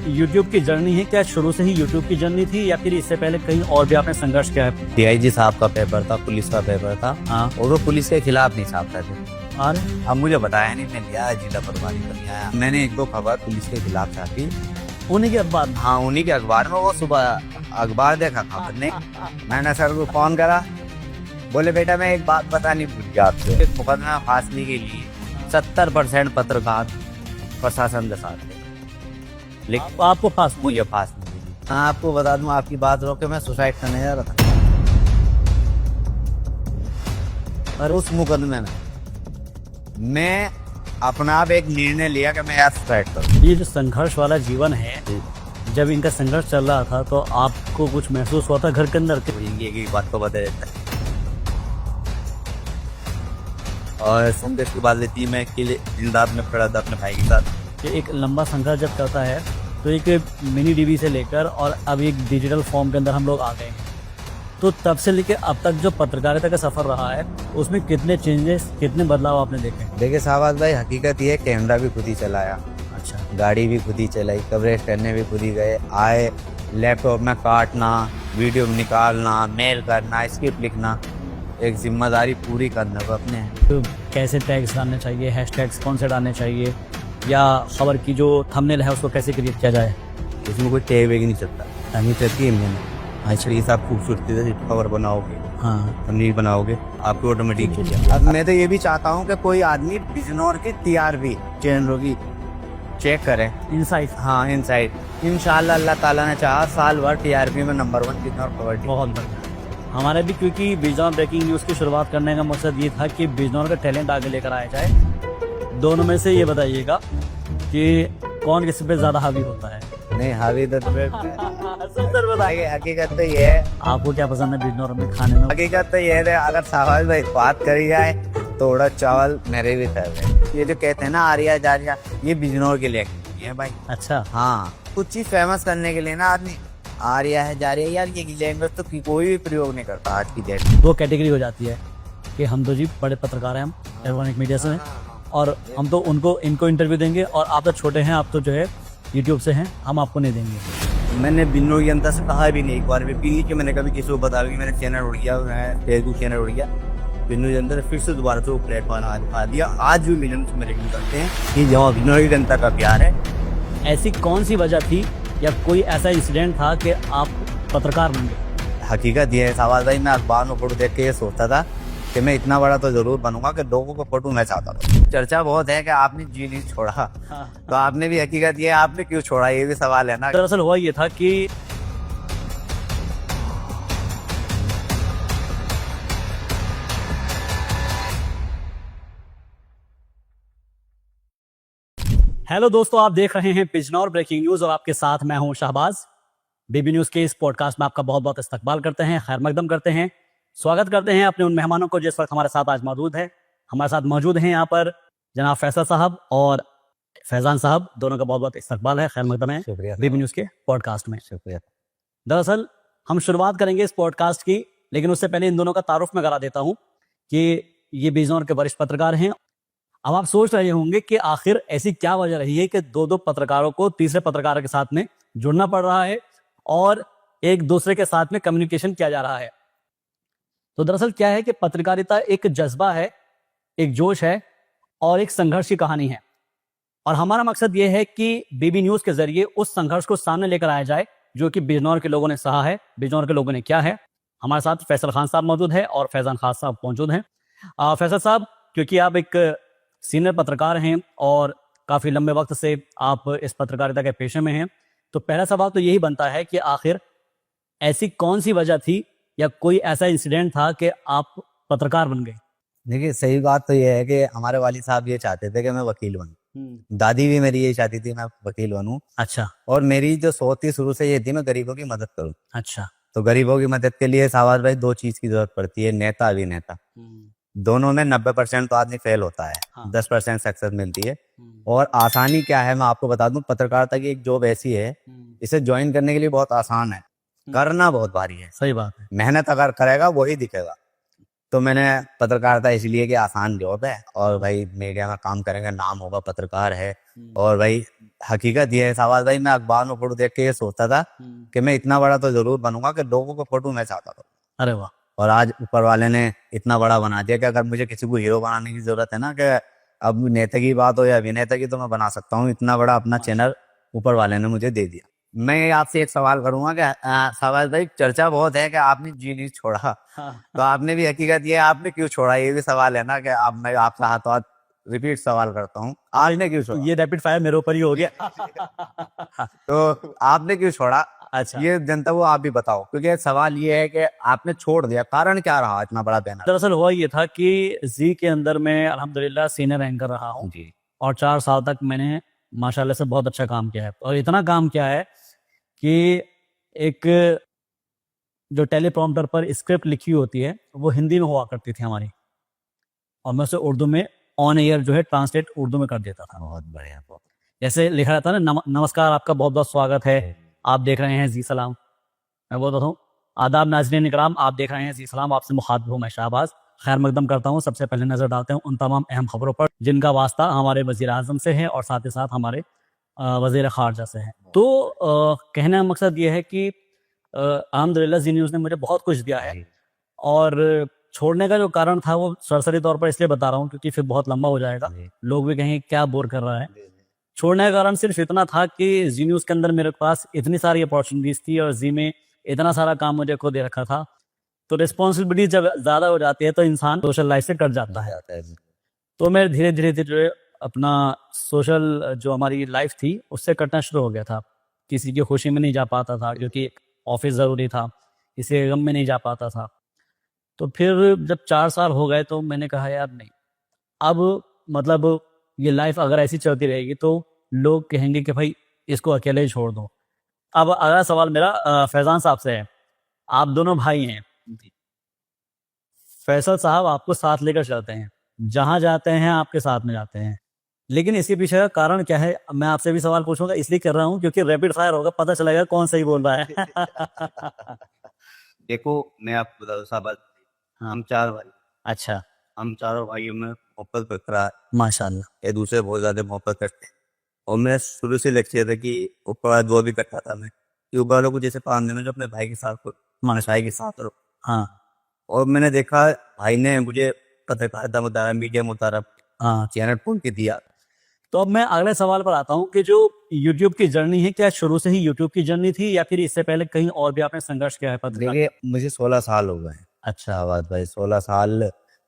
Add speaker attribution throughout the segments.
Speaker 1: YouTube की journey है, क्या शुरू से ही यूट्यूब की जर्नी थी या फिर इससे पहले कहीं और भी आपने संघर्ष किया है?
Speaker 2: डीआईजी साहब का पेपर था, पुलिस का पेपर था।
Speaker 1: हाँ।
Speaker 2: और वो पुलिस के खिलाफ नहीं छापता थे।
Speaker 1: और
Speaker 2: अब मुझे बताया नहीं, मैं लिया जिला प्रभारी बन गया। मैंने एक दो खबर पुलिस के खिलाफ छापी
Speaker 1: उन्हीं के बाद
Speaker 2: हाँ, उन्हीं के अखबार में। वो सुबह अखबार देखा खबर ने, मैंने सर को फोन करा, बोले बेटा मैं एक बात बतानी भूल गया आपसे। एक मुकदमा फांसने के लिए 70% पत्रकार प्रशासन के साथ थे, लेकिन
Speaker 1: आपको पास
Speaker 2: मुझे फांस नहीं मिली। हाँ, आपको बता दूं, आपकी बात रोके मैं सुसाइड करने जा रहा था। और उस मुकदमे में मैं अपना आप एक निर्णय लिया कि मैं यार सुसाइड करूँ।
Speaker 1: ये जो संघर्ष वाला जीवन है, जब इनका संघर्ष चल रहा था तो आपको कुछ महसूस हुआ था घर के अंदर के?
Speaker 2: एक बात को बता देता है और संदेश की बात लेती है, मैं अकेले जिंदाब में खड़ा था अपने भाई के साथ।
Speaker 1: कि एक लंबा संघर्ष जब चलता है तो एक मिनी डीबी से लेकर और अब एक डिजिटल फॉर्म के अंदर हम लोग आ गए हैं, तो तब से लेकर अब तक जो पत्रकारिता का सफर रहा है उसमें कितने चेंजेस, कितने बदलाव आपने देखे?
Speaker 2: देखिए शाहबाज भाई, हकीकत ये है, कैमरा भी खुद ही चलाया,
Speaker 1: अच्छा,
Speaker 2: गाड़ी भी खुद ही चलाई, कवरेज करने भी खुद ही गए आए, लैपटॉप में काटना, वीडियो निकालना, मेल करना, स्क्रिप्ट लिखना, एक जिम्मेदारी पूरी करना वो अपने है।
Speaker 1: तो कैसे टैग्स डालने चाहिए, हैशटैग्स कौन से डालने चाहिए, या खबर की जो थंबनेल है उसको कैसे क्रिएट किया जाए?
Speaker 2: इसमें कोई टैग वेग नहीं चलता, नहीं चलती है मैंने। अच्छा, ये सब खूबसूरती से खबर बनाओगे,
Speaker 1: हाँ,
Speaker 2: थंबनेल बनाओगे, आपको ऑटोमेटिक हो जाएगा। अब मैं तो ये भी चाहता हूँ कि कोई आदमी बिजनौर की टीआरपी चैनलों की चेक करें,
Speaker 1: इनसाइट।
Speaker 2: हाँ इनसाइड, इंशाल्लाह अल्लाह ताला ने चाहा साल भर टीआरपी में नंबर 1 बिजनौर कबड्डी।
Speaker 1: बहुत बढ़िया। हमारे भी, क्योंकि बिजनौर ब्रेकिंग न्यूज़ की शुरुआत करने का मकसद ये था कि बिजनौर का टैलेंट आगे लेकर आया जाए। दोनों में से ये बताइएगा कि कौन किस पे ज़्यादा हावी होता है?
Speaker 2: नहीं, हावी तो
Speaker 1: सर बताइए,
Speaker 2: हकीकत तो ये है,
Speaker 1: आपको क्या पसंद है बिजनौर में खाने में?
Speaker 2: हकीकत तो ये है, अगर शाहबाज भाई बात करी जाए तो उड़द चावल मेरे भी फेवरेट। ये जो कहते हैं ना आर्या जारिया, ये बिजनौर के लिए है भाई।
Speaker 1: अच्छा,
Speaker 2: हाँ, कुछ चीज फेमस करने के लिए ना आदमी आर्या है जारिया, यार ये लैंग्वेज तो कोई भी प्रयोग नहीं करता आज की डेट में।
Speaker 1: दो कैटेगरी हो जाती है कि हम तो जी बड़े पत्रकार हैं, हम इलेक्ट्रॉनिक मीडिया से हैं, और हम तो इनको इंटरव्यू देंगे, और आप तो छोटे हैं, आप तो जो है यूट्यूब से हैं, हम आपको नहीं देंगे।
Speaker 2: मैंने बिजनौर की जनता से कहा भी नहीं एक बार भी कि मैंने कभी किसी को बता कि मेरा चैनल उड़ गया, मैं फेसबुक चैनल उड़ गया। बिजनौर की जनता ने फिर से दोबारा से वो प्लेटफॉर्म आ दिया। आज भी मिलियन में रेकमेंड करते हैं कि जहाँ बिजनौर की जनता का प्यार है।
Speaker 1: ऐसी कौन सी वजह थी या कोई ऐसा इंसिडेंट था कि आप पत्रकार बन गए?
Speaker 2: हकीकत ये है शाहबाज भाई, मैं अखबार में फोटो देख के ये सोचता था कि मैं इतना बड़ा तो जरूर बनूंगा कि लोगों को फोटो मैं चाहता था। चर्चा बहुत है कि आपने जी नहीं छोड़ा,
Speaker 1: हाँ।
Speaker 2: तो आपने भी, हकीकत ये है, आपने क्यों छोड़ा, ये भी सवाल है ना।
Speaker 1: दरअसल हुआ ये था कि हेलो दोस्तों, आप देख रहे हैं बिजनौर ब्रेकिंग न्यूज और आपके साथ मैं हूं शाहबाज। बीबी न्यूज के इस पॉडकास्ट में आपका बहुत बहुत इस्तकबाल करते हैं, खैर मकदम करते हैं, स्वागत करते हैं अपने उन मेहमानों को जिस वक्त हमारे साथ आज मौजूद है। हमारे साथ मौजूद हैं यहाँ पर जनाब फैसल साहब और फैजान साहब, दोनों का बहुत बहुत इस्तकबाल है, खैर मकदम है
Speaker 2: शुक्रिया
Speaker 1: बीबी न्यूज के पॉडकास्ट में।
Speaker 2: शुक्रिया।
Speaker 1: दरअसल हम शुरुआत करेंगे इस पॉडकास्ट की, लेकिन उससे पहले इन दोनों का तारुफ मैं करा देता हूँ कि ये बिजनौर के वरिष्ठ पत्रकार हैं। अब आप सोच रहे होंगे कि आखिर ऐसी क्या वजह रही है कि दो पत्रकारों को तीसरे पत्रकार के साथ में जुड़ना पड़ रहा है और एक दूसरे के साथ में कम्युनिकेशन किया जा रहा है। तो दरअसल क्या है कि पत्रकारिता एक जज्बा है, एक जोश है और एक संघर्ष की कहानी है, और हमारा मकसद ये है कि बीबी न्यूज के जरिए उस संघर्ष को सामने लेकर आया जाए जो कि बिजनौर के लोगों ने सहा है, बिजनौर के लोगों ने क्या है। हमारे साथ फैसल खान साहब मौजूद है और फैजान खान साहब मौजूद हैं। फैसल साहब, क्योंकि आप एक सीनियर पत्रकार हैं और काफी लंबे वक्त से आप इस पत्रकारिता के पेशे में हैं, तो पहला सवाल तो यही बनता है कि आखिर ऐसी कौन सी वजह थी या कोई ऐसा इंसिडेंट था कि आप पत्रकार बन गए?
Speaker 2: देखिए, सही बात तो ये है कि हमारे वालिद साहब ये चाहते थे कि मैं वकील बनूं, दादी भी मेरी यही चाहती थी मैं वकील बनूं।
Speaker 1: अच्छा,
Speaker 2: और मेरी जो सोच थी शुरू से ये थी मैं गरीबों की मदद करूं।
Speaker 1: अच्छा।
Speaker 2: तो गरीबों की मदद के लिए शाहबाज भाई दो चीज की जरूरत पड़ती है, नेता अभिनेता। दोनों में 90% तो आदमी फेल होता है,
Speaker 1: हाँ।
Speaker 2: 10% सक्सेस मिलती है। और आसानी क्या है मैं आपको बता दूं, पत्रकारिता की एक जॉब ऐसी है, इसे ज्वाइन करने के लिए बहुत आसान है, करना बहुत भारी है।
Speaker 1: सही बात है।
Speaker 2: मेहनत अगर करेगा वही दिखेगा। तो मैंने पत्रकारिता इसलिए कि आसान जॉब है और भाई मीडिया में काम करेंगे, नाम होगा, पत्रकार है, और भाई हकीकत ये है सवाल भाई, मैं अखबार में फोटो देख के ये सोचता था कि मैं इतना बड़ा तो जरूर बनूंगा कि लोगों को फोटो मैं चाहता था।
Speaker 1: अरे वाह।
Speaker 2: और आज ऊपर वाले ने इतना बड़ा बना दिया कि अगर मुझे किसी को हीरो बनाने की जरूरत है ना, कि अब नेता की बात हो या अभिनेता की, तो मैं बना सकता हूँ। इतना बड़ा अपना चैनल ऊपर वाले ने मुझे दे दिया। मैं आपसे एक सवाल करूंगा कि सवाल भाई, चर्चा बहुत है कि आपने जी न्यूज छोड़ा,
Speaker 1: हाँ।
Speaker 2: तो आपने भी हकीकत ये आपने क्यों छोड़ा, ये भी सवाल है ना। कि अब मैं आपसे हाथों हाथ रिपीट सवाल करता हूँ, आपने क्यों छोड़ा?
Speaker 1: ये रैपिड फायर मेरे ऊपर ही हो गया।
Speaker 2: तो आपने क्यों छोड़ा?
Speaker 1: अच्छा,
Speaker 2: ये जनता को आप भी बताओ, क्योंकि सवाल ये है कि आपने छोड़ दिया, कारण क्या रहा इतना बड़ा बैनर?
Speaker 1: दरअसल हुआ ये था कि जी के अंदर मैं अल्हम्दुलिल्लाह सीनियर एंकर रहा हूँ
Speaker 2: जी
Speaker 1: और 4 साल तक मैंने माशाल्लाह से बहुत अच्छा काम किया है। और इतना काम किया है कि एक जो टेलीप्रॉम्प्टर पर स्क्रिप्ट लिखी होती है वो हिंदी में हुआ करती थी हमारी, और मैं उसे उर्दू में ऑन एयर जो है ट्रांसलेट उर्दू में कर देता था।
Speaker 2: बहुत बढ़िया, बहुत
Speaker 1: जैसे लिखा रहता है ना, नमस्कार, आपका बहुत बहुत स्वागत है, आप देख रहे हैं जी सलाम। मैं बोलता हूँ, आदाब नाज़रीन इकराम, आप देख रहे हैं जी सलाम, आपसे मुखातिब हूँ मैं शाहबाज। खैर मकदम करता हूँ। सबसे पहले नजर डालते हैं उन तमाम अहम खबरों पर जिनका वास्ता हमारे वजीर आजम से है और साथ ही साथ हमारे वजीर खारजा से है। तो कहने का मकसद ये है कि अल्हम्दुलिल्लाह जी न्यूज़ ने मुझे बहुत कुछ दिया है। और छोड़ने का जो कारण था वो सरसरी तौर पर इसलिए बता रहा हूँ क्योंकि फिर बहुत लंबा हो जाएगा, लोग भी कहेंगे क्या बोर कर रहा है। छोड़ने का कारण सिर्फ इतना था कि जी न्यूज़ के अंदर मेरे पास इतनी सारी अपॉर्चुनिटीज थी और जी में इतना सारा काम मुझे खुद दे रखा था। तो रिस्पॉन्सिबिलिटी जब ज़्यादा हो जाती है तो इंसान सोशल लाइफ से कट जाता है। तो मैं धीरे धीरे धीरे अपना सोशल जो हमारी लाइफ थी उससे कटना शुरू हो गया था। किसी की खुशी में नहीं जा पाता था क्योंकि ऑफिस ज़रूरी था, किसी के गम में नहीं जा पाता था। तो फिर जब 4 साल हो गए तो मैंने कहा यार नहीं, अब मतलब ये लाइफ अगर ऐसी चलती रहेगी तो लोग कहेंगे कि भाई इसको अकेले ही छोड़ दो। अब अगला सवाल मेरा फैजान साहब से है। आप दोनों भाई हैं, फैसल साहब आपको साथ लेकर चलते हैं, जहां जाते हैं आपके साथ में जाते हैं, लेकिन इसके पीछे का कारण क्या है? मैं आपसे भी सवाल पूछूंगा, इसलिए कर रहा हूं क्योंकि रैपिड फायर होगा, पता चलेगा कौन सही बोल रहा है।
Speaker 2: देखो, मैं आपको बता दूं साहब,
Speaker 1: हाँ।
Speaker 2: हम 4 भाई,
Speaker 1: अच्छा,
Speaker 2: हम चारों भाइयों में मोहब्बत बरकरार,
Speaker 1: माशाल्लाह।
Speaker 2: एक दूसरे बहुत ज्यादा मोहब्बत करते हैं। और मैं शुरू से लक्ष्य था कि ऊपर वाला वो भी करता था मैं, कि ऊपर वालों को जैसे पान देना जो अपने भाई के साथ हो, अपने भाई के साथ रहो।
Speaker 1: हाँ
Speaker 2: और मैंने देखा भाई ने मुझे पत्रकारिता में उतारा, मीडिया में उतारा,
Speaker 1: हाँ।
Speaker 2: चैनल खोल के दिया।
Speaker 1: तो अब मैं अगले सवाल पर आता हूँ कि जो यूट्यूब की जर्नी है, क्या शुरू से ही यूट्यूब की जर्नी थी या फिर इससे पहले कहीं और भी आपने संघर्ष किया है पत्रकार?
Speaker 2: देखिए, मुझे 16 साल हो गए हैं।
Speaker 1: अच्छा
Speaker 2: बात भाई, 16 साल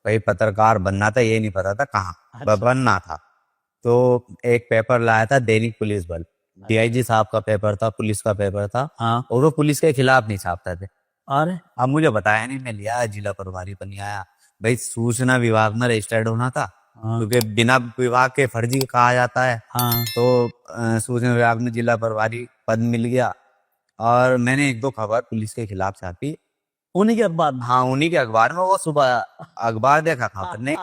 Speaker 2: भाई पत्रकार बनना था, ये नहीं पता था कहाँ
Speaker 1: अच्छा।
Speaker 2: बनना था। तो एक पेपर लाया था, दैनिक पुलिस बल, डीआईजी साहब का पेपर था, पुलिस का पेपर था।
Speaker 1: हाँ।
Speaker 2: और वो पुलिस के खिलाफ नहीं छापते थे।
Speaker 1: अरे
Speaker 2: अब मुझे बताया नहीं, मैं लिया जिला प्रभारी पर नहीं आया। भाई सूचना विभाग में रजिस्टर्ड होना था,
Speaker 1: हाँ
Speaker 2: क्योंकि बिना विभाग के फर्जी कहा जाता है।
Speaker 1: हाँ।
Speaker 2: तो सूचना विभाग में जिला प्रभारी पद मिल गया। और मैंने 1-2 खबर पुलिस के खिलाफ छापी।
Speaker 1: उन्हीं के बाद
Speaker 2: हाँ, उन्हीं के अखबार में। वो सुबह अखबार देखा खबर ने,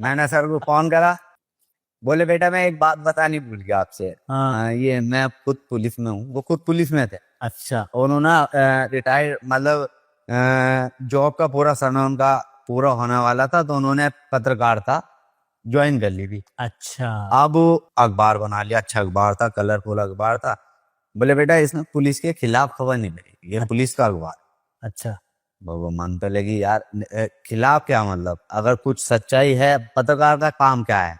Speaker 2: मैंने सर को फोन करा, बोले बेटा मैं एक बात बतानी भूल गया आपसे।
Speaker 1: हाँ।
Speaker 2: ये मैं खुद पुलिस में हूँ, वो खुद पुलिस में थे।
Speaker 1: अच्छा
Speaker 2: और उन्होंने रिटायर मतलब जॉब का पूरा समय उनका पूरा होने वाला था, तो उन्होंने पत्रकारिता ज्वाइन कर ली थी।
Speaker 1: अच्छा।
Speaker 2: अब अखबार बना लिया, अच्छा अखबार था, कलरफुल अखबार था। बोले बेटा इसमें पुलिस के खिलाफ खबर नहीं लगेगी, ये पुलिस का अखबार।
Speaker 1: अच्छा।
Speaker 2: वो मन तो लगी यार, खिलाफ क्या मतलब? अगर कुछ सच्चाई है, पत्रकार का काम क्या है?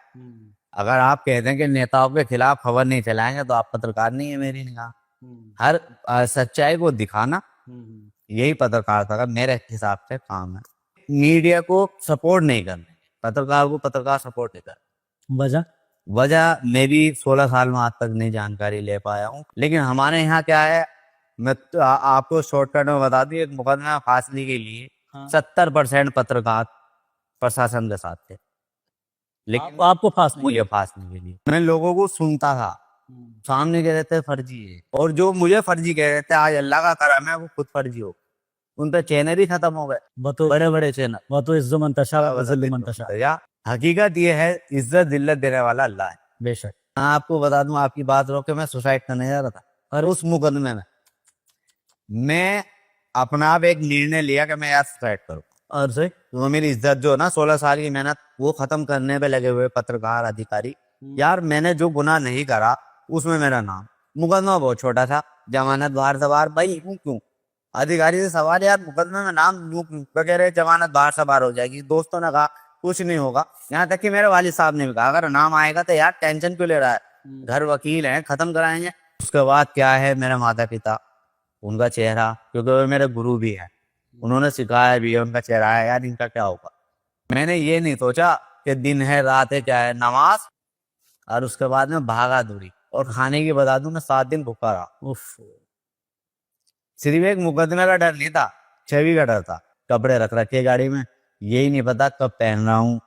Speaker 2: अगर आप कहते हैं कि नेताओं के खिलाफ खबर नहीं चलाएंगे तो आप पत्रकार नहीं है मेरी निगाह। हर सच्चाई को दिखाना, यही पत्रकारिता का मेरे हिसाब से काम है। मीडिया को सपोर्ट नहीं करना, पत्रकार को पत्रकार सपोर्ट नहीं करना।
Speaker 1: वजह?
Speaker 2: वजह मैं भी 16 साल में आज तक नहीं जानकारी ले पाया हूँ। लेकिन हमारे यहाँ क्या है, मैं तो आपको शॉर्टकट में बता दूं, एक मुकदमा फांसने के लिए
Speaker 1: हाँ।
Speaker 2: 70% पत्रकार प्रशासन के साथ थे। लेकिन
Speaker 1: आपको फांस नहीं
Speaker 2: मुझे फांसने के लिए मैं लोगों को सुनता था, सामने कह रहे थे फर्जी है, और जो मुझे फर्जी कह रहे थे आज अल्लाह का करम है वो खुद फर्जी हो, उन पे चैनल ही खत्म हो गए, बड़े बड़े चैनल।
Speaker 1: वो तो इज्जत मंतशा व ज़िल्ल मंतशा।
Speaker 2: या हकीकत ये है, इज्जत जिल्लत देने वाला अल्लाह है।
Speaker 1: बेशक।
Speaker 2: मैं आपको बता दूं, आपकी बात रोक के मैं सुसाइड करने जा रहा था, और उस मुकदमे में मैं अपना आप एक निर्णय लिया कि मैं यार सुसाइड करूं।
Speaker 1: और से
Speaker 2: तो मेरी इज्जत जो है ना, 16 साल की मेहनत वो खत्म करने पे लगे हुए पत्रकार अधिकारी, यार मैंने जो गुनाह नहीं करा उसमें मेरा नाम, मुकदमा बहुत छोटा था, जमानत बाहर सवार, भाई यूं क्यों? अधिकारी से सवाल, यार मुकदमे में नाम यूं क्यों? तो कह रहे जमानत बाहर सवार हो जाएगी। दोस्तों ने कहा कुछ नहीं होगा, यहाँ तक कि मेरे वालिद साहब ने भी कहा अगर नाम आएगा तो यार टेंशन क्यों ले रहा है, घर वकील है, खत्म कराएंगे। उसके बाद क्या है, मेरे माता पिता, उनका चेहरा, क्योंकि वो मेरे गुरु भी है, उन्होंने सिखाया भी है, उनका चेहरा है, यार इनका क्या होगा। मैंने ये नहीं सोचा कि दिन है रात है क्या है, नमाज, और उसके बाद में भागा दौड़ी। और खाने की बता दूं, मैं 7 दिन भूखा रहा।
Speaker 1: उफ।
Speaker 2: सिर्फ एक मुकदमे का डर नहीं था, छवि का डर था। कपड़े रख रखे गाड़ी में, यही नहीं पता कब पहन रहा हूँ,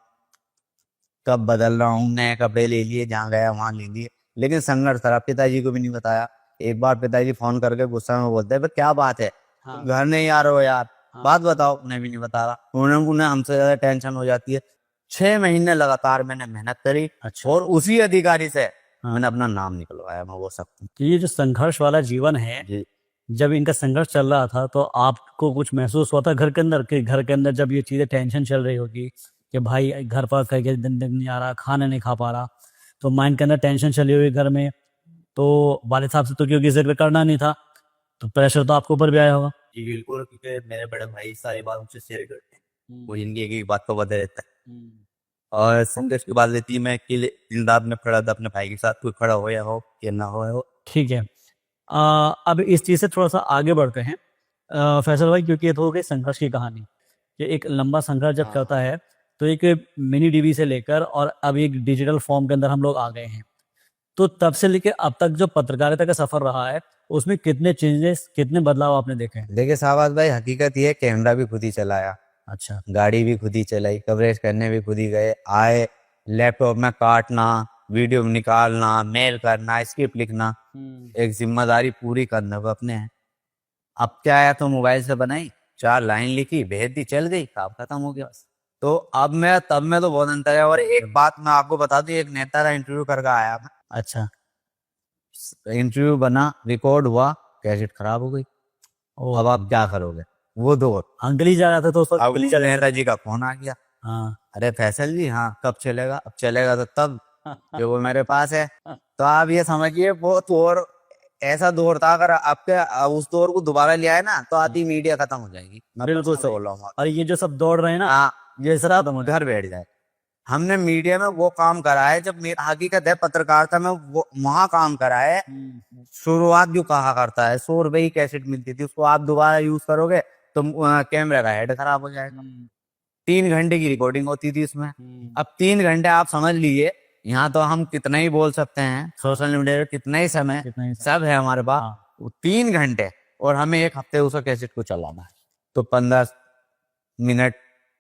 Speaker 2: कब बदल रहा हूँ, नए कपड़े ले लिए, जहाँ गया वहां ले लिए। लेकिन संघर्ष था, पिताजी को भी नहीं बताया। एक बार पिताजी फोन करके गुस्सा में बोलते हैं, क्या बात है, तुम घर नहीं आ रहे हो यार, बात बताओ। उन्हें भी नहीं बता रहा, उन्हें हमसे ज्यादा टेंशन हो जाती है। 6 महीने लगातार मैंने मेहनत करी।
Speaker 1: अच्छा।
Speaker 2: और उसी अधिकारी से मैंने अपना नाम निकलवाया, मैं वो सब।
Speaker 1: तो ये जो संघर्ष वाला जीवन है,
Speaker 2: जी।
Speaker 1: जब इनका संघर्ष चल रहा था तो आपको कुछ महसूस हुआ था घर के अंदर, कि घर के अंदर जब ये चीजें टेंशन चल रही होगी कि भाई घर पर कहीं दिन दिन नहीं आ रहा, खाना नहीं खा पा रहा, तो माइंड के अंदर टेंशन चली हुई घर में, तो वालिद साहब से तो क्योंकि जिक्र करना नहीं था, तो प्रेशर तो आपके ऊपर भी आया होगा।
Speaker 2: जी बिल्कुल, क्योंकि मेरे बड़े भाई सारी बात मुझसे शेयर करते हैं, वो जिंदगी की बात को बता देता है। और संघर्ष की बात लेती है, मैं अकेले दिलदार में खड़ा था अपने भाई के साथ, कोई खड़ा हो या हो या ना हो।
Speaker 1: ठीक है। अब इस चीज़ से थोड़ा सा आगे बढ़ते हैं फैसल भाई, क्योंकि ये तो हो गई संघर्ष की कहानी कि एक लंबा संघर्ष जब करता है तो एक मिनी डीवी से लेकर और अब एक डिजिटल फॉर्म के अंदर हम लोग आ गए हैं, तो तब से लेके अब तक जो पत्रकारिता का सफर रहा है उसमें कितने चेंजेस, कितने बदलाव आपने देखे हैं?
Speaker 2: देखिए शाहबाज भाई, हकीकत ये है, कैमरा भी खुद ही चलाया,
Speaker 1: अच्छा।
Speaker 2: गाड़ी भी खुद ही चलाई, कवरेज करने भी खुद ही गए आए, लैपटॉप में काटना, वीडियो निकालना, मेल करना, स्क्रिप्ट लिखना, एक जिम्मेदारी पूरी करना वो अपने है। अब क्या आया तो मोबाइल से बनाई, 4 लाइन लिखी, भेज दी, चल गई, काम खत्म हो गया बस। तो अब मैं तब में तो बहुत अंतर है। और एक बात मैं आपको बता दूं, एक नेता का इंटरव्यू करके आया मैं।
Speaker 1: अच्छा।
Speaker 2: इंटरव्यू बना, रिकॉर्ड हुआ, कैसेट खराब हो गई। अब आप क्या करोगे, वो दौर
Speaker 1: अंकल जा रहा था तो उस वक्त
Speaker 2: अब नेता जी का फोन आ गया।
Speaker 1: हाँ।
Speaker 2: अरे फैसल जी, हाँ कब चलेगा? अब चलेगा तो तब जो वो मेरे पास है। तो आप ये समझिए वो दौर ऐसा दौर था, अगर आपके उस दौर को दोबारा लिया है ना तो आती मीडिया खत्म हो जाएगी। मैं बिल्कुल से बोल रहा हूँ।
Speaker 1: और ये जो सब दौड़ रहे हैं ना,
Speaker 2: हाँ,
Speaker 1: ये सरा
Speaker 2: घर बैठ जाए। हमने मीडिया में वो काम करा है, जब हकीकत है पत्रकारिता में वो वहां काम करा है। शुरुआत जो कहा करता है, 100 रुपए की कैसेट मिलती थी, उसको आप दोबारा यूज करोगे तो कैमरे का हेड खराब हो जाएगा। 3 घंटे की रिकॉर्डिंग होती थी इसमें। अब 3 घंटे आप समझ लीजिए, यहाँ तो हम कितना ही बोल सकते हैं, सोशल मीडिया पे कितना ही समय सब है हमारे पास। वो 3 घंटे और हमें 1 हफ्ते उस कैसेट को चलाना है, तो 15 मिनट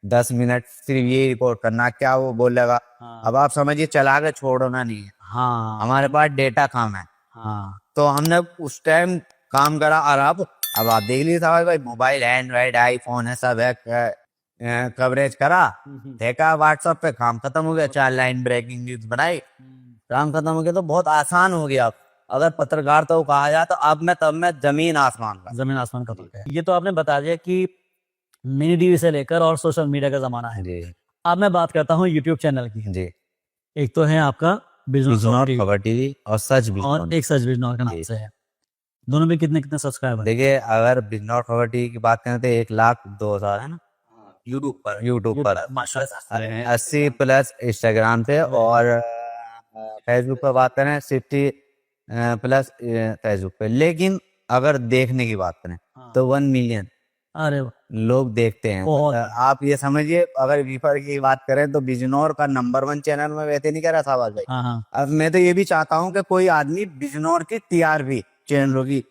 Speaker 2: 10 मिनट सिर्फ ये रिकॉर्ड करना, क्या वो बोलेगा। अब आप समझिए, चला के छोड़ना नहीं है।
Speaker 1: हाँ,
Speaker 2: हमारे पास डेटा कम है।
Speaker 1: हाँ,
Speaker 2: तो हमने उस टाइम काम करा। और अब आप देख लीजिए भाई, मोबाइल एंड्रॉइड आईफोन है, सब है, कवरेज करा, देखा व्हाट्सएप पे, काम खत्म हो गया। 4 लाइन ब्रेकिंग न्यूज बनाई, काम खत्म हो गया। तो बहुत आसान हो गया। अगर पत्रकार तो कहा जाए तो अब मैं तब में जमीन आसमान का फर्क है।
Speaker 1: ये तो आपने बता दिया कि मिनी टीवी से लेकर और सोशल मीडिया का जमाना है।
Speaker 2: जी।
Speaker 1: अब मैं बात करता हूँ यूट्यूब चैनल की।
Speaker 2: जी।
Speaker 1: एक तो है आपका बिजनौर
Speaker 2: खबर टीवी और सच बिजनौर,
Speaker 1: और एक सच बिजनौर के नाम से है। दोनों में कितने कितने सब्सक्राइबर?
Speaker 2: देखिए, अगर बिजनौर खबर टीवी की बात करें तो 1,02,000 है ना यूट्यूब पर 80 प्लस इंस्टाग्राम पे, और फेसबुक पर बात करें 60 प्लस फेसबुक पे। लेकिन अगर देखने की बात करें तो 1 मिलियन
Speaker 1: अरे
Speaker 2: लोग देखते हैं। आप ये समझिए, अगर वीफर की बात करें तो बिजनौर का नंबर 1 चैनल में वैसे नहीं कह रहा था भाई। अब मैं तो ये भी चाहता हूँ कि कोई आदमी बिजनौर की टीआरपी चैनलों की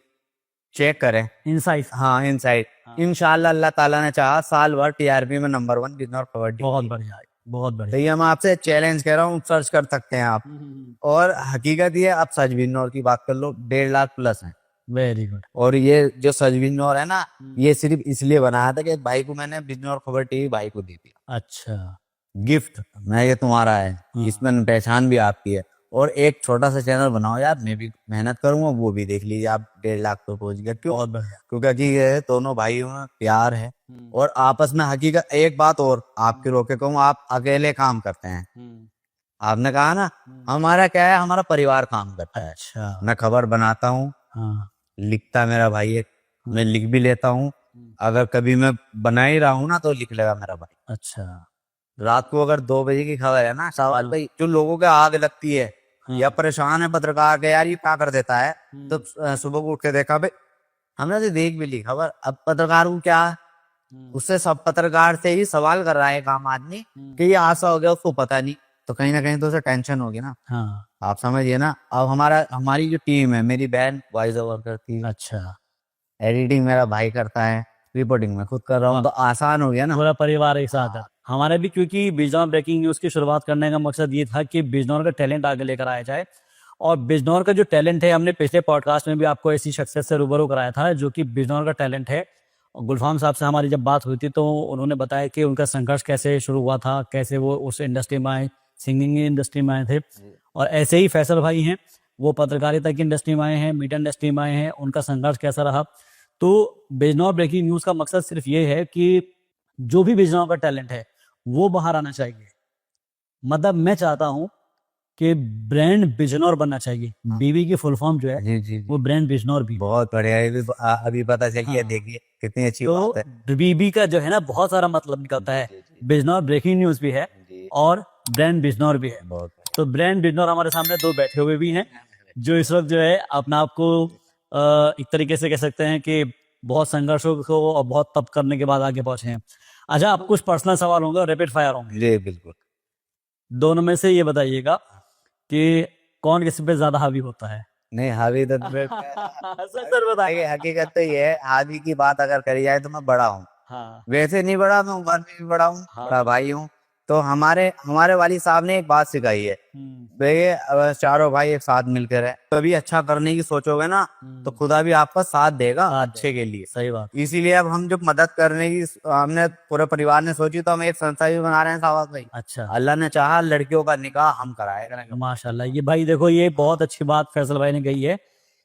Speaker 2: चेक करें, इनसाइट। हाँ, इनसाइट। इंशाल्लाह अल्लाह ताला ने चाहा, साल भर टीआरपी में नंबर 1 बिजनौर खबर।
Speaker 1: बहुत बढ़िया, बहुत बढ़िया।
Speaker 2: तो ये मैं आपसे चैलेंज कह रहा हूँ, सर्च कर सकते हैं आप। और हकीकत ये, आप सच बिजनौर की बात कर लो, 1.5 लाख प्लस है।
Speaker 1: Very good.
Speaker 2: और ये जो सच बिजनौर है ना, ये सिर्फ इसलिए बनाया था कि भाई को मैंने बिजनौर खबर टीवी भाई को दी थी।
Speaker 1: अच्छा,
Speaker 2: गिफ्ट, मैं ये तुम्हारा है, इसमें पहचान भी आपकी है। और एक छोटा सा चैनल बनाओ यार, मैं भी मेहनत करूंगा, वो भी देख लीजिए आप। 1.5 लाख तो पहुंच गया। क्यों?
Speaker 1: बहुत बढ़िया।
Speaker 2: क्योंकि ये दोनों भाइयों में प्यार है और आपस में हकीकत। एक बात और आपके रोके कहूँ, आप अकेले काम करते हैं, आपने कहा ना, हमारा क्या है, हमारा परिवार काम करता है।
Speaker 1: अच्छा।
Speaker 2: मैं खबर बनाता हूँ,
Speaker 1: हाँ।
Speaker 2: लिखता मेरा भाई है, मैं लिख भी लेता हूँ। अगर कभी मैं बना ही रहा हूँ ना तो लिख लेगा मेरा भाई।
Speaker 1: अच्छा।
Speaker 2: रात को अगर 2 बजे की खबर है ना सवाल भाई, जो लोगों के आग लगती है या परेशान है पत्रकार के, यार ये क्या कर देता है, तो सुबह को उठ के देखा भाई, हमने तो देख भी ली खबर। अब पत्रकार को क्या, उससे सब पत्रकार से ही सवाल कर रहा है एक आम आदमी कि ये आशा हो गया, उसको पता नहीं, तो कहीं ना कहीं तो उसे टेंशन होगी ना।
Speaker 1: हाँ।
Speaker 2: आप समझिए ना। अब हमारी जो टीम है, मेरी बहन वॉइस ओवर करती है,
Speaker 1: अच्छा।
Speaker 2: एडिटिंग मेरा भाई करता है, रिपोर्टिंग मैं खुद कर रहा हूँ, तो आसान हो गया ना।
Speaker 1: पूरा परिवार एक साथ है हमारे भी, क्योंकि बिजनौर ब्रेकिंग न्यूज की शुरुआत करने का मकसद ये था कि बिजनौर का टैलेंट आगे लेकर आया जाए। और बिजनौर का जो टैलेंट है, हमने पिछले पॉडकास्ट में भी आपको ऐसी शख्सियत से रूबरू कराया था जो कि बिजनौर का टैलेंट है। और गुलफाम साहब से हमारी जब बात हुई थी तो उन्होंने बताया कि उनका संघर्ष कैसे शुरू हुआ था, कैसे वो उस इंडस्ट्री में आए, सिंगिंग इंडस्ट्री में आए थे। और ऐसे ही फैसल भाई हैं, वो पत्रकारिता की इंडस्ट्री में आए हैं, मीडिया इंडस्ट्री में आए हैं, उनका संघर्ष कैसा रहा। तो बिजनौर ब्रेकिंग न्यूज का मकसद सिर्फ ये है कि जो भी बिजनौर का टैलेंट है वो बाहर आना चाहिए। मतलब मैं चाहता हूं कि ब्रांड बिजनौर बनना चाहिए। बीबी की फुल फॉर्म जो है
Speaker 2: जी जी
Speaker 1: वो ब्रांड बिजनौर भी।
Speaker 2: बहुत बढ़िया, ये भी अभी पता चली है। देखिए कितनी अच्छी बात है।
Speaker 1: तो बीबी का जो है ना बहुत सारा मतलब निकलता है। बिजनौर ब्रेकिंग न्यूज भी है और ब्रांड बिजनौर भी है।
Speaker 2: बहुत
Speaker 1: तो ब्रांड बिजनौर हमारे सामने दो बैठे हुए भी हैं जो इस वक्त जो है अपना आपको एक तरीके से कह सकते हैं कि बहुत संघर्षों को और बहुत तप करने के बाद आगे पहुंचे हैं। अच्छा, आप कुछ पर्सनल सवाल होंगे और रैपिड फायर होंगे।
Speaker 2: जी बिल्कुल।
Speaker 1: दोनों में से ये बताइएगा कि कौन किस पे ज्यादा हावी होता है।
Speaker 2: नहीं, हावी तो
Speaker 1: सर बताइए।
Speaker 2: हकीकत तो ये है, हावी की बात अगर करी जाए तो मैं बड़ा हूँ।
Speaker 1: हाँ।
Speaker 2: वैसे नहीं बड़ा, मैं उम्र में भी बड़ा हूँ,
Speaker 1: हाँ।
Speaker 2: बड़ा भाई हूँ। तो हमारे हमारे वाली साहब ने एक बात सिखाई है, देखिए अब चारों भाई एक साथ मिलकर है, कभी अच्छा करने की सोचोगे ना तो खुदा भी आपका साथ देगा अच्छे के लिए।
Speaker 1: सही बात।
Speaker 2: इसीलिए अब हम जो मदद करने की हमने पूरे परिवार ने सोची, तो हम एक संस्था भी बना रहे हैं साहब भाई।
Speaker 1: अच्छा।
Speaker 2: अल्लाह ने चाहा लड़कियों का निकाह हम कराए करेंगे।
Speaker 1: माशाल्लाह। ये भाई देखो, ये बहुत अच्छी बात फैसल भाई ने कही है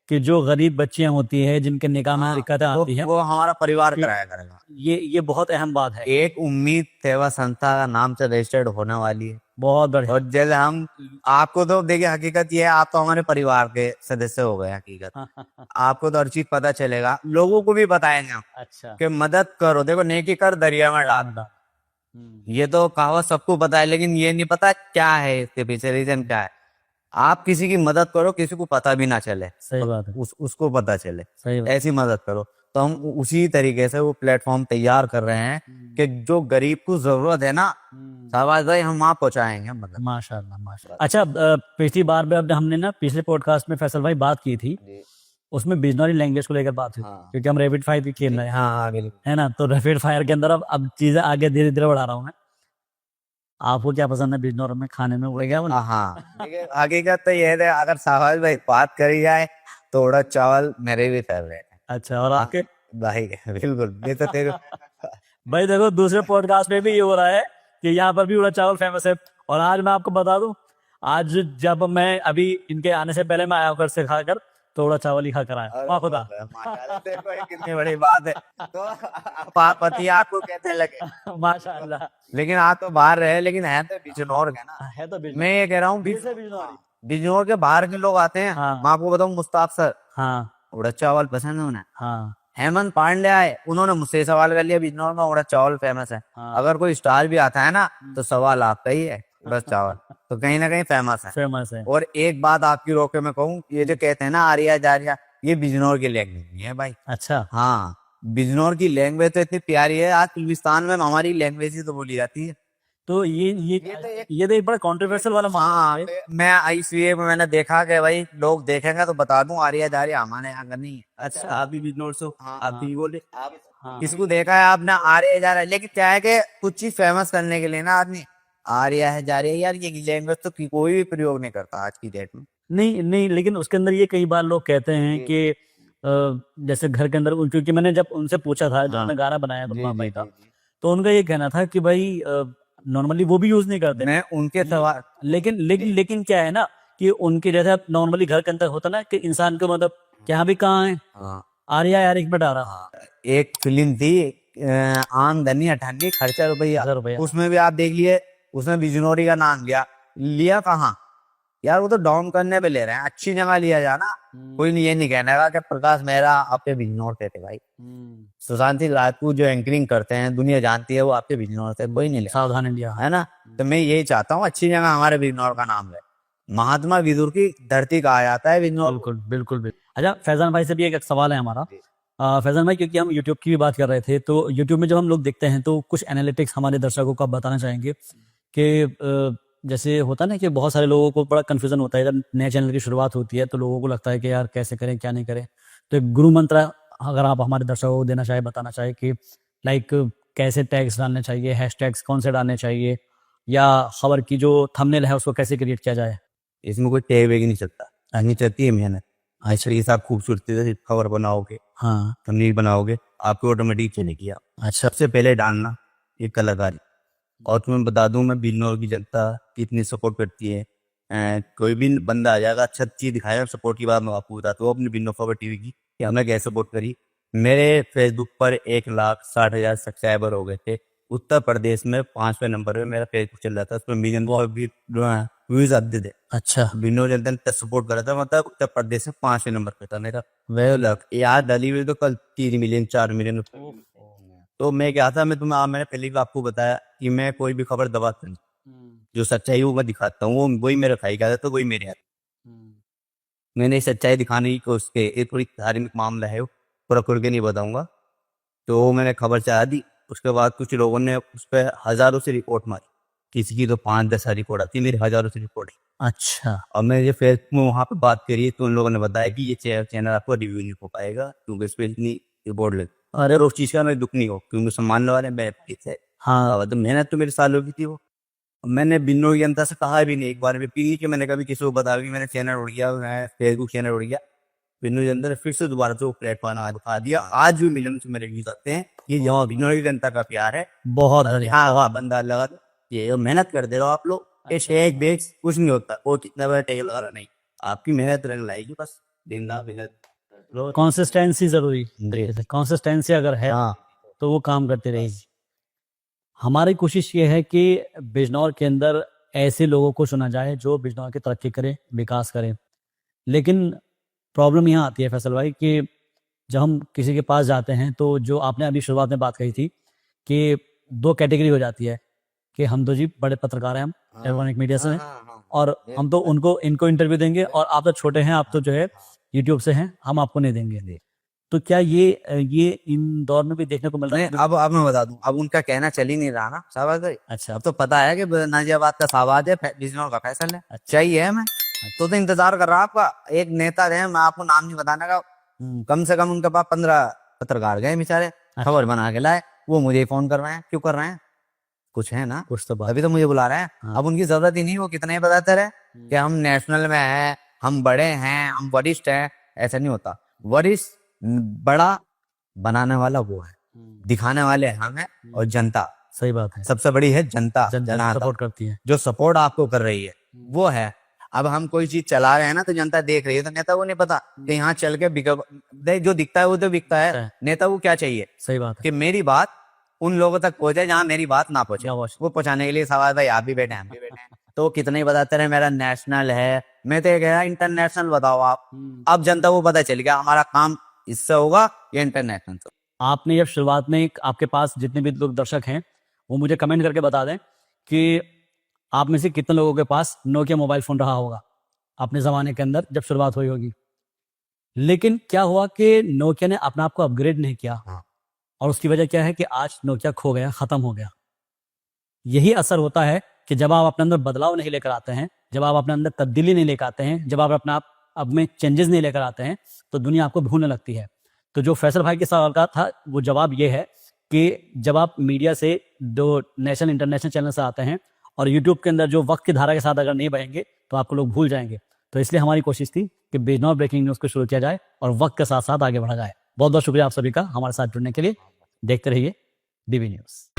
Speaker 1: कि जो गरीब बच्चियां होती हैं जिनके निकाह में दिक्कतें आती हैं
Speaker 2: वो हमारा परिवार कराया करेगा।
Speaker 1: ये बहुत अहम बात है।
Speaker 2: एक उम्मीद सेवा संस्था का नाम से रजिस्टर्ड होने वाली है।
Speaker 1: बहुत बढ़िया।
Speaker 2: और जल्द हम आपको तो देखिए, हकीकत ये है, आप तो हमारे परिवार के सदस्य हो गए। हकीकत आपको तो हर चीज पता चलेगा, लोगों को भी बताएंगे हम
Speaker 1: अच्छा।
Speaker 2: कि मदद करो। देखो, नेकी कर दरिया में डाल, ये तो कहावत सबको पता है, लेकिन ये नहीं पता क्या है इसके पीछे, रीजन क्या है। आप किसी की मदद करो, किसी को पता भी ना चले,
Speaker 1: सही बात है।
Speaker 2: उसको पता चले,
Speaker 1: सही बात।
Speaker 2: ऐसी मदद करो। तो हम उसी तरीके से वो प्लेटफॉर्म तैयार कर रहे हैं कि जो गरीब को जरूरत है ना शाहबाज भाई, हम वहाँ पहुंचाएंगे मतलब।
Speaker 1: माशाल्लाह माशाल्लाह। अच्छा, पिछली बार में हमने ना पिछले पॉडकास्ट में फैसल भाई बात की थी, उसमें बिजनौरी लैंग्वेज को लेकर बात हुई। क्योंकि हम रैपिड फायर भी खेल रहे हैं।
Speaker 2: हाँ बिल्कुल।
Speaker 1: है ना, तो रैपिड फायर के अंदर अब चीजें आगे धीरे धीरे बढ़ा रहा हूँ मैं। आपको क्या पसंद है बिजनौर में खाने में, वो क्या बोला?
Speaker 2: हाँ हकीकत तो ये है, अगर शाहबाज भाई बात करी जाए तो उड़द चावल मेरे भी फेवरेट है।
Speaker 1: अच्छा, और आपके?
Speaker 2: भाई बिल्कुल, ये तो तेरे
Speaker 1: भाई देखो, दूसरे पॉडकास्ट में भी ये हो रहा है कि यहाँ पर भी उड़द चावल फेमस है। और आज मैं आपको बता दूं, आज जब मैं अभी इनके आने से पहले मैं आया कर से खाकर तो उड़द चावल ही खाकर आया। वाह खुदा।
Speaker 2: कितनी बड़ी बात है। तो पति आपको कैसे लगे?
Speaker 1: माशाल्लाह।
Speaker 2: लेकिन आप तो बाहर रहे, लेकिन है तो बिजनौर का ना।
Speaker 1: है तो
Speaker 2: मैं ये कह रहा हूँ,
Speaker 1: बिजनौरी।
Speaker 2: बिजनौर के बाहर के लोग आते हैं।
Speaker 1: हाँ।
Speaker 2: मैं आपको बताऊँ, मुस्ताफ सर,
Speaker 1: हाँ
Speaker 2: उड़द चावल पसंद है उन्हें।
Speaker 1: हाँ
Speaker 2: हेमंत पांडे आए, उन्होंने मुझसे सवाल कर लिया, बिजनौर में उड़द चावल फेमस है।
Speaker 1: हाँ।
Speaker 2: अगर कोई स्टार भी आता है ना तो सवाल आपका ही है, उड़द चावल तो कहीं ना कहीं फेमस है।
Speaker 1: फेमस है।
Speaker 2: और एक बात आपकी रोके मैं कहूँ, ये जो कहते हैं ना आर्या जारिया, ये बिजनौर की लैंग्वेज नहीं है भाई।
Speaker 1: अच्छा।
Speaker 2: हाँ, बिजनौर की लैंग्वेज तो इतनी प्यारी है, आज फिलिस्तान में हमारी लैंग्वेज ही तो बोली जाती है।
Speaker 1: तो ये तो एक बड़ा कंट्रोवर्शियल वाला
Speaker 2: हाँ, मैं इसलिए मैंने देखा कि भाई लोग देखेंगे तो बता दूं, आर्या जारिया हमारे यहाँ का नहीं है।
Speaker 1: अच्छा, आप भी बिजनौर से?
Speaker 2: आप भी बोले,
Speaker 1: हाँ।
Speaker 2: किसको देखा है आपने आर्या जा रहा है, लेकिन क्या है कि कुछ चीज फेमस करने के लिए ना आदमी आर्या है जा रही है, यार ये लैंग्वेज तो कोई भी प्रयोग नहीं करता आज की डेट में।
Speaker 1: नहीं नहीं, लेकिन उसके अंदर ये कई बार लोग कहते हैं कि जैसे घर के अंदर, क्योंकि मैंने जब उनसे पूछा था जब मैं गाना बनाया गुलफाम भाई का, तो उनका ये कहना था कि भाई नॉर्मली वो भी यूज नहीं करते।
Speaker 2: मैं उनके सवाल,
Speaker 1: लेकिन क्या है ना कि उनके जैसे नॉर्मली घर के अंदर होता ना कि इंसान को मतलब क्या भी कहाँ है, आर्या यार एक मिनट आ रहा।
Speaker 2: एक फिल्म थी आमदनी 98 खर्चा रुपया, उसमें भी आप देख लिए, उसमें बिजनौरी का नाम लिया। लिया कहाँ यार, वो तो डाउन करने पे ले रहे हैं, अच्छी जगह लिया जाना। कोई नहीं, ये नहीं कहने का कि प्रकाश मेहरा आप पे बिजनौर से थे भाई। सुशांत सिंह राजपूत जो एंकरिंग करते हैं, दुनिया जानती है वो आपके बिजनौर से, कोई नहीं ले,
Speaker 1: सावधान इंडिया।
Speaker 2: है ना। तो मैं यही चाहता हूँ अच्छी जगह हमारे बिजनौर का नाम है। महात्मा विदुर की धरती कहा जाता है बिजनौर।
Speaker 1: बिल्कुल बिल्कुल बिल्कुल। अच्छा, फैजान भाई से भी एक सवाल है हमारा। फैजान भाई, क्योंकि हम यूट्यूब की भी बात कर रहे थे, तो यूट्यूब में जब हम लोग देखते हैं तो कुछ एनालिटिक्स हमारे दर्शकों को आप बताना चाहेंगे कि जैसे होता है ना कि बहुत सारे लोगों को बड़ा कन्फ्यूजन होता है जब नए चैनल की शुरुआत होती है, तो लोगों को लगता है कि यार कैसे करें क्या नहीं करें। तो एक गुरु मंत्र अगर आप हमारे दर्शकों को देना चाहे, बताना चाहे कि लाइक कैसे टैग्स डालने चाहिए, हैशटैग्स कौन से डालने चाहिए, या खबर की जो थंबनेल है उसको कैसे क्रिएट किया जाए।
Speaker 2: इसमें कोई टैग वेग नहीं चलता, नहीं चलती है मेहनत। अच्छा, ये सब खूबसूरती से खबर बनाओगे,
Speaker 1: हाँ,
Speaker 2: थंबनेल बनाओगे, आपको ऑटोमेटिक चलेगी। आप
Speaker 1: अच्छा,
Speaker 2: सबसे पहले डालना ये कलाकारी। और तुम्हें बता दूं, मैं बिजनौर की जनता कितनी सपोर्ट करती है। कोई भी बंदा आ जाएगा, अच्छा चीज दिखाएगा, सपोर्ट की बात मैं आपको बताता हूँ अपनी बिजनौर खबर टीवी की कि हमने कैसे सपोर्ट करी। मेरे फेसबुक पर 1,60,000 सब्सक्राइबर हो गए थे। उत्तर प्रदेश में 5वें नंबर पे मेरा फेसबुक चल रहा था, उसमें मिलियन व्यूज आते थे।
Speaker 1: अच्छा,
Speaker 2: बिजनौर जनता ने सपोर्ट करा था, मतलब उत्तर प्रदेश में 5वें नंबर पे था मेरा। वह याद डाली हुई तो कल 3 मिलियन 4 मिलियन। तो मैं क्या था, मैंने पहले भी आपको बताया कि मैं कोई भी खबर दबाता नहीं, जो सच्चाई वो मैं दिखाता हूँ, वो वही मेरे भाई का तो वही मेरे हाथ। मैंने सच्चाई दिखाने की कोशिश की। ये थोड़ी धार्मिक मामला है, पूरा खुल के नहीं बताऊंगा। तो मैंने खबर चढ़ा दी, उसके बाद कुछ लोगों ने उस पर हजारों से रिपोर्ट मारी, किसी की तो 5-10 रिपोर्ट आती, मेरी हजारों से रिपोर्ट है।
Speaker 1: अच्छा,
Speaker 2: और मैं ये फेसबुक में वहाँ पे बात करी तो उन लोगों ने बताया कि ये चैनल आपको रिव्यू नहीं हो पाएगा क्योंकि इस पर इतनी रिपोर्ट लगी। अरे उस चीज का मैं दुख नहीं हो, क्योंकि सम्मान वाले मेरे पीछे।
Speaker 1: हाँ,
Speaker 2: तो मेहनत तो मेरे सालों की थी वो। मैंने बिन्नो की जनता से कहा भी नहीं एक बार में पी कि मैंने कभी किसी को बताया कि मैंने चैनल उड़ गया, मैं फेसबुक चैनल उड़ गया। बिन्नो की जनता ने फिर से दोबारा से प्लेटफॉर्म दिखा दिया। आज भी मिलियन से मेरे व्यूज आते हैं। ये जो बिन्नो की जनता का प्यार है,
Speaker 1: बहुत बढ़िया।
Speaker 2: हाँ हाँ, बंदा लगा ये मेहनत कर दे रहो आप लोग। ये शेक बेच कुछ नहीं होता, वो कितना बड़ा टेल लगा नहीं, आपकी मेहनत रंग लाएगी बस। दिन रात मेहनत,
Speaker 1: कंसिस्टेंसी जरूरी, कंसिस्टेंसी अगर है
Speaker 2: हाँ
Speaker 1: तो वो काम करते रहेगी। हमारी कोशिश ये है कि बिजनौर के अंदर ऐसे लोगों को चुना जाए जो बिजनौर की तरक्की करें, विकास करें। लेकिन प्रॉब्लम यहाँ आती है फैसल भाई कि जब हम किसी के पास जाते हैं तो जो आपने अभी शुरुआत में बात कही थी कि 2 कैटेगरी हो जाती है कि हम तो जी बड़े पत्रकार हैं, हम इलेक्ट्रॉनिक मीडिया से हैं, और हम तो इनको इंटरव्यू देंगे, और आप तो छोटे हैं, आप तो जो है यूट्यूब से हैं, हम आपको नहीं देंगे। तो क्या ये इन दौर में भी देखने को मिल रहा है?
Speaker 2: अब मैं बता दूं, अब उनका कहना चल ही नहीं रहा ना शाहबाज भाई।
Speaker 1: अच्छा,
Speaker 2: अब तो पता है कि नाजियाबाद का शाहबाज है, बिजनौर का फैसल है। चाहिए है मैं तो इंतजार कर रहा आपका। एक नेता है, मैं आपको नाम नहीं बताने का, कम से कम उनके पास 15 पत्रकार गए बेचारे, खबर बना के लाए, वो मुझे फोन कर रहे हैं। क्यों कर रहे हैं? कुछ है ना,
Speaker 1: कुछ तो बात।
Speaker 2: अभी तो मुझे बुला रहे हैं।
Speaker 1: हाँ।
Speaker 2: अब उनकी जरूरत ही नहीं, वो कितने ही बताते रहे कि हम नेशनल में हैं, हम बड़े हैं, हम वरिष्ठ हैं। ऐसा नहीं होता। वरिष्ठ बड़ा बनाने वाला वो है, दिखाने वाले हम हैं, और जनता
Speaker 1: सही बात है,
Speaker 2: सबसे बड़ी है। जनता
Speaker 1: जनता सपोर्ट करती है,
Speaker 2: जो सपोर्ट आपको कर रही है वो है। अब हम कोई चीज चला रहे हैं ना तो जनता देख रही है, तो नेता को नहीं पता कि यहाँ चल के जो दिखता है वो तो बिकता है। नेता को क्या चाहिए?
Speaker 1: सही बात है
Speaker 2: कि मेरी बात उन लोगों तक पहुंचे जहाँ मेरी बात ना पहुंचे, वो पहुंचाने के लिए सवाल भाई आप भी बैठे हैं, हम भी बैठे हैं। तो कितने ही बताते रहे मेरा नेशनल है, मैं तो कह रहा इंटरनेशनल बताओ आप। अब जनता को पता चल गया हमारा काम इससे होगा या इंटरनेशनल से।
Speaker 1: आपने जब शुरुआत में आपके पास जितने भी लोग दर्शक हैं वो मुझे कमेंट करके बता दें कि आप में से कितने लोगों के पास नोकिया मोबाइल फोन रहा होगा अपने जमाने के अंदर जब शुरुआत हुई होगी। लेकिन क्या हुआ कि नोकिया ने अपने आप को अपग्रेड नहीं किया, और उसकी वजह क्या है कि आज नोकिया खो गया, खत्म हो गया। यही असर होता है कि जब आप अपने अंदर बदलाव नहीं लेकर आते हैं, जब आप अपने अंदर तब्दीली नहीं लेकर आते हैं, जब आप अपने आप अब में चेंजेस नहीं लेकर आते हैं, तो दुनिया आपको भूलने लगती है। तो जो फैसल भाई के सवाल का था वो जवाब ये है कि जब आप मीडिया से, जो नेशनल इंटरनेशनल चैनल से आते हैं और यूट्यूब के अंदर जो वक्त की धारा के साथ अगर नहीं बढ़ेंगे तो आपको लोग भूल जाएंगे। तो इसलिए हमारी कोशिश थी कि बिजनौर ब्रेकिंग न्यूज़ को शुरू किया जाए और वक्त के साथ साथ आगे बढ़ा जाए। बहुत बहुत शुक्रिया आप सभी का हमारे साथ जुड़ने के लिए। देखते रहिए डीवी न्यूज़।